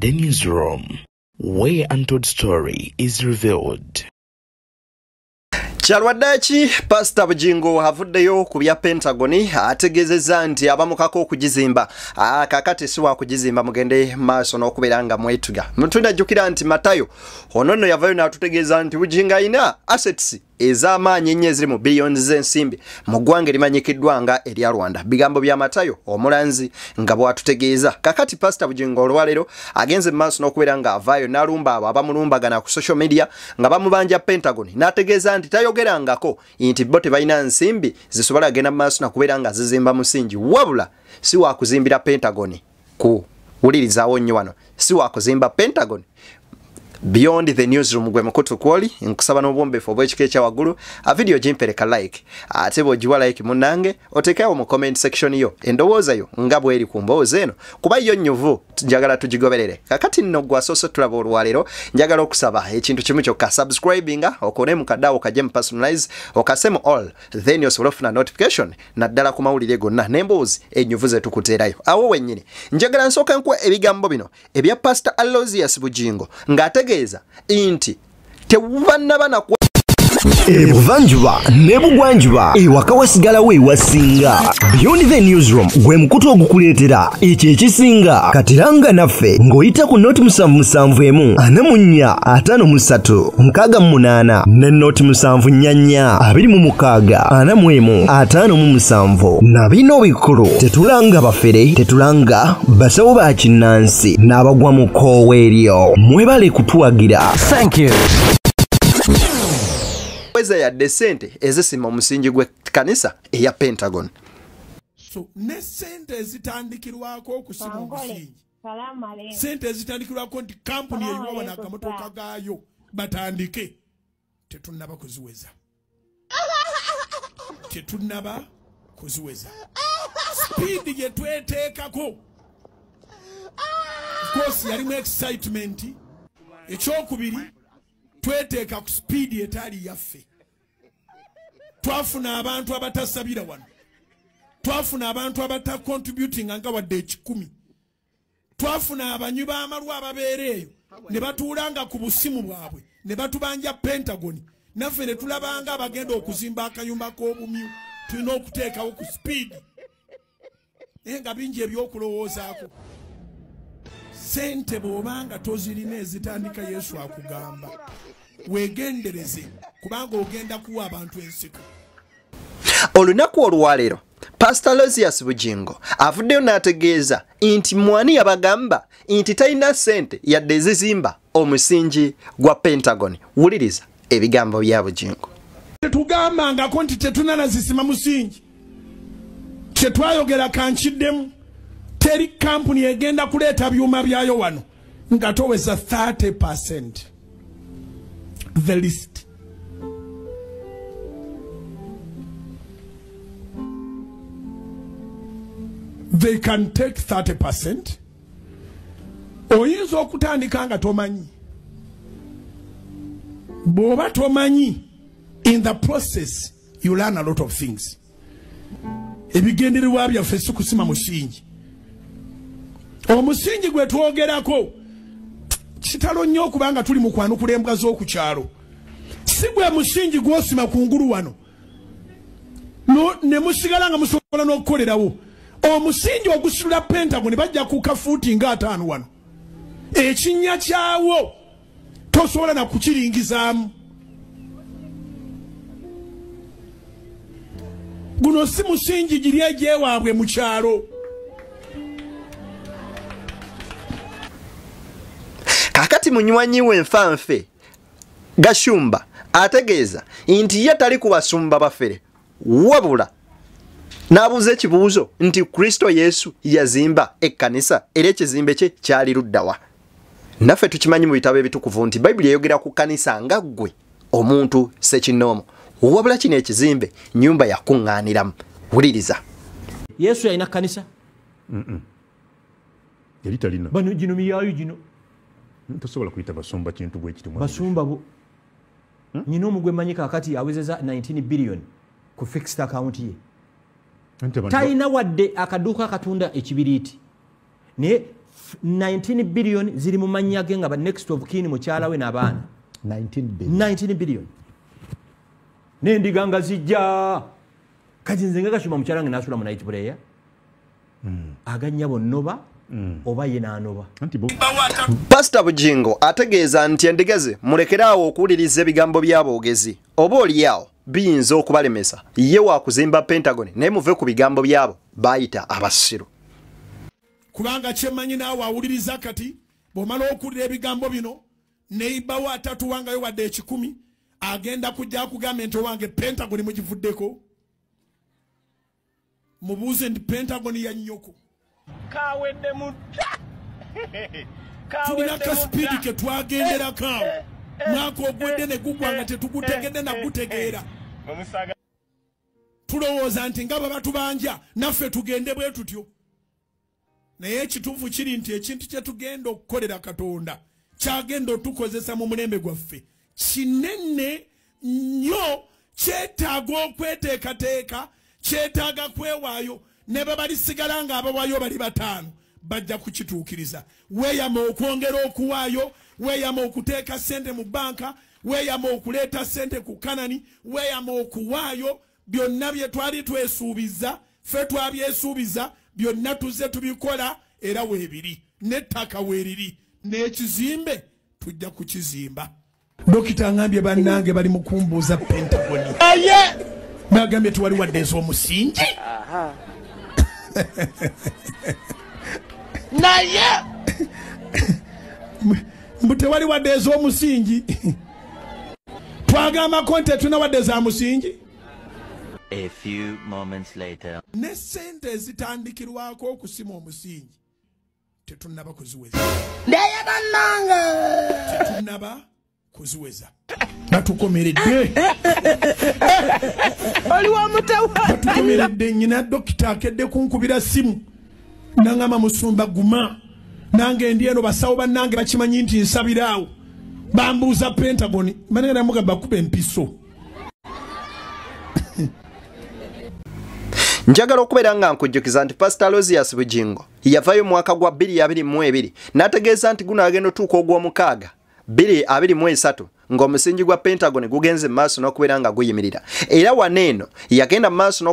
The Newsroom, where untold story is revealed. Chalwadachi Pastor Bujingo havuddeyo ku bya Pentagon ategezeza nti abamukako okugizimba kakati siwa kugizimba mugende maaso n'okuberanga mwetuga. Mutunda jukira nti Matayo onono yavayo n'atutegeeza nti Bujinga ina assets ez'amaanyi ennyo eziri mu billions z'ensimbi mu ggwanga erimanyikiddwa nga erya Rwanda. Bigambo bya Matayo omulanzi nga bw'atutegeeza. Kakati Pastor Bujingo olwaleero agenze maaso n'okubeera nga avaayo n'alumba abo abamulumbagana ku social media nga bamubanja Pentagon n'ategeeza nti tayogerangako nti bo tebalina nsimbi zisobola agenda maaso n'okubeera nga zizimba musingi, wabula si wa kuzimbira Pentagon ku wulirizaawo nnyo wano, si wa kuzimba Pentagon. Beyond the Newsroom gwe mukutu kwoli nkusaba n'obwombefu obw'ekika ekya waggulu a video jimpereka like ate bw'ogiwa like munnange otekawo mu comment section yo endowooza yo nga bw'eri ku mboozi eno kuba yo nnyuvu njagala tugigoberere. Kakati nno gwe asoose tulaba olwaleero njagala okusaba ekintu kimu kyokka subscribinga okone mu kadaawo kajje mu personalize okase mu all then osobole ofuna notification naddala ku mawulire gonna n'emboozi ennyuvu ze tukuteerayo. Awo wennyini njagala nsooka nkuwa ebigambo bino ebya Pastor Aloysius Bujingo ng'ategeeza inti tewannaba Ebuvanjuba nebugwanjuba ewaka wasigalawo ewasinga. Beyond the Newsroom gwe mukutu ogukuleetera ekyo ekisinga katiranga naffe ng'oyita ku noti 771 ne noti 744 na bino bikulu tetulanga bafere tetulanga basawo ba kinnansi n'abagwa mu koowa eryo. Mwebale kutuwagira. Thank you. Weza ya desente ezisima omusingi gwe kanisa eya Pentagon. So ne sente ezitandikirwako okusima omusingi. Sente ezitandikirwako nti kampuni eyiwa na akamotoka gaayo batandike. Tetunnaba kuziweza. Tetunnaba kuziweza. Speed gye tweteekako. Of course yalimu excitement. Ekyokubiri tweteeka ku speed etali yaffe. Twafuna abantu abatasabira wano. Twafuna abantu abata contributing nga wadde 10. Twafuna abanyu b'amalwa ababeera eyo ne batuulanga ku busimu bwabwe ne batubanja Pentagon. Naffe ne tulabanga abagenda okuzimba akayumba k'obumyu tulina okuteekawo ku speed. Naye nga bingi ebyokulowoozaako. Sente bw'obanga tozirina ezitandika Yesu akugamba wegendereze kubanga ogenda kuwa abantu ensiko. Olunaku olwaleero Pastor Aloysius Bujingo avuddeyo n'ategeeza nti mwani yabagamba nti talina sente yadde ezizimba omusingi gwa Pentagon. Wuliriza ebigambo bya Bujingo. Tetugambangako nti tetunana zisima musingi. Tetwayogera kankiddemu. Teri kampuni egenda kuleeta byuma byayo wano nga toweza 30%. The list. They can take 30%. Oyinza okutandika nga tomanyi. Bw'oba tomanyi, in the process you learn a lot of things. Ebigendererwa byaffe si kusima musingi. Omusingi gwe twogerako kitalo nnyo okubanga tuli mu kwanukula embwa z'okukyalo. Si gwe musingi gw'osima ku ngulu wano ne musigala nga musobola n'okukolerawo. Omusingi ogusitula Pentagon bajja kuka fuuti nga 5 wano. Ekinnya kyawo tosobola na kukiringizaamu. Guno si musingi giri egyewaabwe mu kyalo. Kakati munywanyi w'enfanfe Gashumba ategeeza nti ye tali kubasumba bafere wabula n'abuuza ekibuuzo nti Kristo Yesu yazimba ekkanisa era ekizimbe kye kyali luddawa. Naffe tukimanyi mu bitabo ebitukuvu nti Bayibuli eyogera ku kkanisa nga ggwe omuntu sekinoomo wabula kino ekizimbe nnyumba yakuŋŋaaniramu. Wuliriza. Yesu yalina kkanisa? Yali talina. Bano gino miyaayu gino. Tosobola kuyita basumba kintu bwe kiti. Basumba bo. Nyina omugwe manyi kakati awezeza 19 billion ku fixed account ye. Talina wadde akaduuka akatunda ekibiriiti. Naye 19 billion ziri mu mannya ge nga ba next of kin mukyala we n'abaana 19 billion n'endiga nga zijja kati nze nga Kashuma mukyala nge n'asula mu night prayer aganya bonnoba oba ye n'anoba. Pastor Bujingo ategeeza nti endigeze mulekeraawo okuwuliriza ebigambo by'aboogezi oba oliawo biyinza okubalemesa ye wakuzimba Pentagon naye muve ku bigambo byabo bayita abasiru. Kubanga kyemanyi naawe awuliriza kati bw'omala okuwulira ebigambo bino neibawo atatuwangayo wadde 10 agenda kujja kugamba nti owange Pentagon mugivuddeko. Mubuuze nti Pentagon ya nnyoko kawedde mutta tulina ka speedi ke twagenderako mwaka ogwedde ne gugwanga tetugutegedde nagutegeera tulowooza nti nga bwe batubanja naffe tugende bwe tutyo naye ekituufu kiri nti ekintu kye tugenda okukolera Katonda kyagenda otukozesa mu mulembe gwaffe kinene nnyo kyetaaga okweteekateeka kyetaaga kwewaayo ne babalisigala nga abawaayo bali 5 bajja kukituukiriza. Weeyama okwongera okuwaayo, weeyama okuteeka ssente mu banka, weeyama okuleeta ssente ku Kanani, weeyama okuwaayo byonna bye twali twesuubiza, ffe twabyesuubiza byonna tuzze tubikola era weebiri n'ettaka weeriri n'ekizimbe tujja kukizimba. Dokita ngambye bannange bali mu kumbuuza Pentagon. Bagambye tuwali wadde ez'omusingi. naye mbute wali wadde ez'omusingi twagamba konte tuna wadde za musingi. A few moments later. Ne sente ezitandikirwako okusima omusingi tetunnaba kuziweza. naye bannange Tetunnaba kuziweza. Batukomeredde. oliwo mutawa Batukomeredde nyina dokita akedde kunkubira simu nangama musumba guma nange ndi eno basawo bannange bakimanyi nti nsabiraawo bambuuza Pentagon manera muga bakuba empiso. Njagala okubeera nga nkujjukiza nti Pastor Aloysius Bujingo yavayo mwaka gwa 2022 n'ategeeza nti guno agenda otuuka ogw'omukaaga 2023 ng'omusingi gwa Pentagon gugenze maaso n'okubeera nga guyimirira. Era waneeno yagenda maaso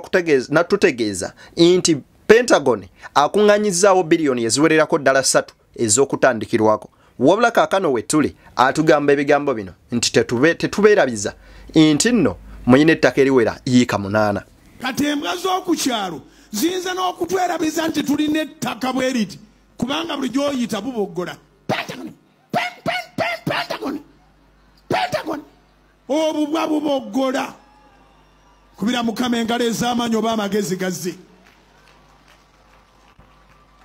n'atutegeeza nti Pentagon akuŋŋaanyizaawo biliyoni eziwererako ddala 3 ez'okutandikirwako. Wabula kaakano we tuli atugamba ebigambo bino nti tetubeerabiza nti nno muyina ettaka eriwera yiika 8. Kati embwa z'oku kyalo ziyinza n'okutwerabiza nti tulina ettaka bwe riti kubanga buli gy'oyita buboggola. Pentagon, Pentagon, Pentagon. Obubwa buboggola kubira Mukama engalo ez'amaanyi oba amagezi gazze.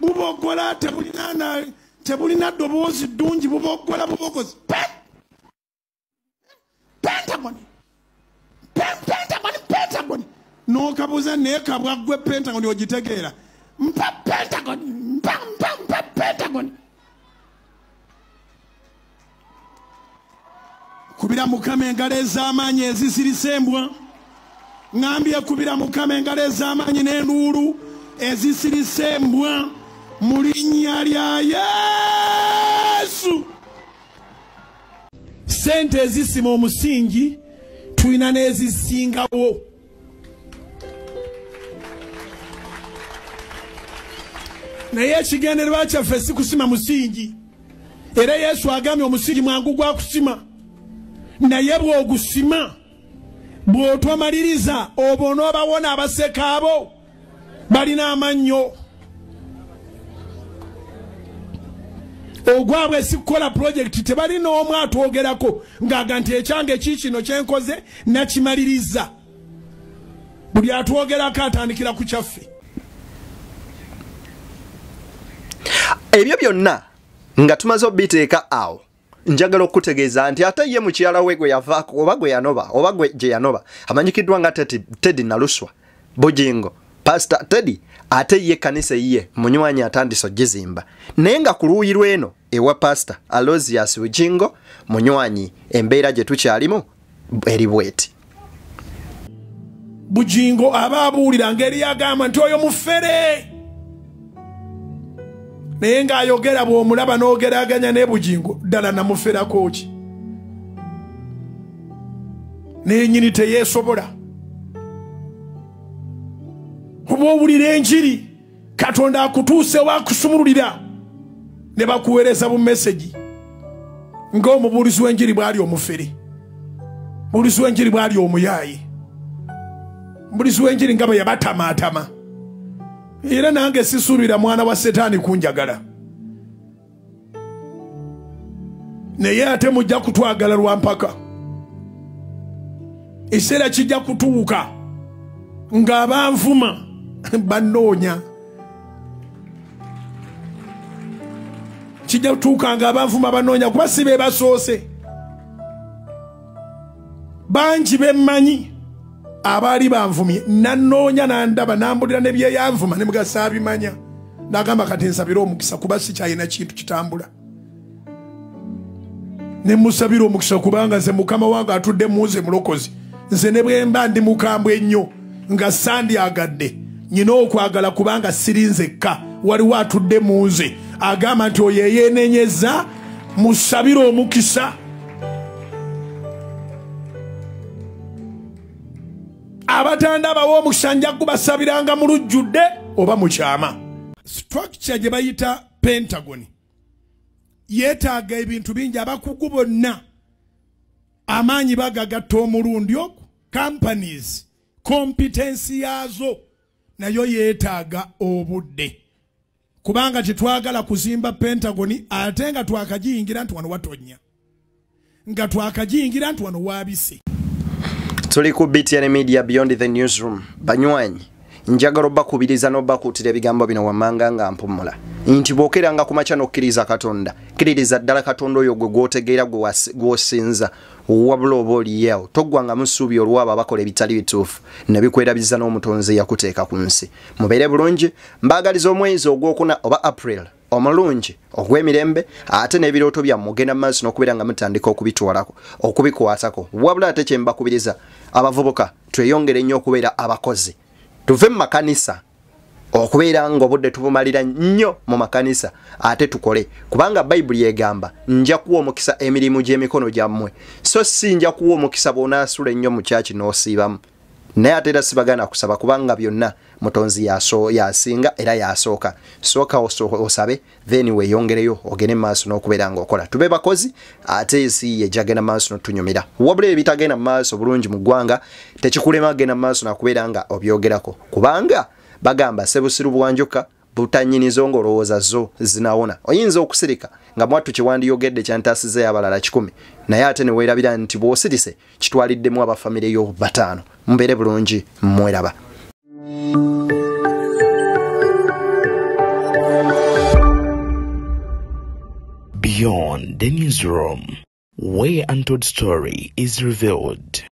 Buboggola tebulina ddoboozi ddungi buboggola bubogozi. Pentagon, Pentagon. N'okabuuza naye kabwa ggwe Pentagon ogitegeera. Mpa Pentagon, mpa Pentagon. Kubira Mukama engalo ez'amaanyi ezisirise embwa. Ngambye kubira Mukama engalo ez'amaanyi n'enduulu ezisirise embwa mu linnya lya Yesu. Sente ezisima omusingi tulina n'ezisingawo. Naye ekigendererwa kyaffe si kusima musingi. Era Yesu agambye omusingi mwangu gwa kusima. Naye bw'ogusima bw'otwamaliriza obo onoobawona abaseka abo balina amannyo. Ogwabwe si kukola project tebalina omu atwogerako ng'aga nti ekyange kiikino kyenkoze nakimaliriza. Buli atwogerako atandikira ku kyaffe. Ebyo byonna nga tumaze obiteeka awo njagala okutegeeza nti ate ye mukyala we gwe yavaako oba gwe yanoba oba gwe gye yanoba amanyikiddwa nga Teddy Naluswa Bujingo. Pastor Teddy ate ye kanisa ye munywanyi atandise ogizimba naye nga ku luuyi lw'eno ewa Pastor Aloysius Bujingo munywanyi embeera gye tukyalimu eri bweti. Bujingo aba abuulira ngeri yagamba nti oyo mufere naye ng'ayogera bw'omulaba n'ogeraganya n'ebujingo ddala namuferako ki naye nnyini teyeesobola oba owulira enjiri Katonda akutuusewo akusumululira ne bakuweereza bu message ng'omubuulizi w'enjiri bw'ali omufere mubuulizi w'enjiri bw'ali omuyaaye mubuulizi w'enjiri nga bwe yabatamaatama era nange sisuubira mwana wa setaani kunjagala naye ate mujja kutwagala lwa mpaka ekiseera kijja kutuuka ng'abanvuma bannoonya kijja kutuuka ng'abanvuma bannoonya kuba si be basoose bangi bemmanyi abaali banvumye nannoonya nandaba nambulira ne byeyanvuma ne mugasa abimanya n'agamba kati nsabira omukisa kuba sikyalina kintu kitambula ne musabira omukisa kubanga nze mukama wange atudde muze mulokozi nze ne bwe mba ndi mukambwe ennyo nga sandyagadde nyina okwagala kubanga siri nzekka waliwo atudde muze agamba nti oyo eyeenenyeza musabira omukisa abatandaba w'omukisa nja kubasabiranga mu lujjudde oba mu kyama. Structure gye bayita Pentagon yeetaaga ebintu bingi abakugu bonna amaanyi bagagatta omulundi ogwo companies competensi yaazo nayo yeetaaga obudde kubanga tetwagala kuzimba Pentagon ate nga twakagiyingira nti wano watonya nga twakagiyingira nti wano waabise. Tuli ku BTN Media Beyond the Newsroom banywanyi njagala bakubiriza n'obakuutira ebigambo bino wammanga nga mpumula nti bwokeranga ku makya n'okkiriza Katonda kiririza ddala Katonda oyo gwe gw'otegeera gw'osinza wabula oba oliyeewo toggwanga mu ssuubi olwabo abakola ebitali bituufu ne bikwerabiza n'omutonzi yakuteeka ku nsi. Mubeere bulungi mbaagaliza omwezi ogwokuna oba April omulungi ogw'emirembe ate n'ebirooto byammwe mugenda maaso n'okubeera nga mutandika okubitwalako okubikwatako wabula ate kye mbakubiriza abavubuka tweyongere ennyo okubeera abakozi tuve mu makanisa okubeera nga obudde tubumalira nnyo mu makanisa ate tukole kubanga Bayibuli egamba nja kuwa omukisa emirimu gy'emikono gyammwe so si nja kuwa omukisa bw'onaasula ennyo mu kyaki n'osiibamu naye ate era sibagana kusaba kubanga byonna mutonzi yasinga era yasooka sooka osabe then weeyongereyo ogende maaso n'okubeera ng'okola tube bakozi ate ensi ye jagenda maaso n'otunyumira wabula ebitagenda maaso bulungi mu ggwanga tekikulema genda maaso nakubeera nga obyogerako kubanga bagamba sebusiru bwanjuka butanyinizo ng'olowooza zo zinawona oyinza okusirika nga mwattu kiwandiyogedde kyantaasiza abalala 10 naye ate ne weerabira nti bw'osirise kitwaliddemu abafamire yo 5 mbeere bulungi mweraba. Beyond the Newsroom, where untold story is revealed.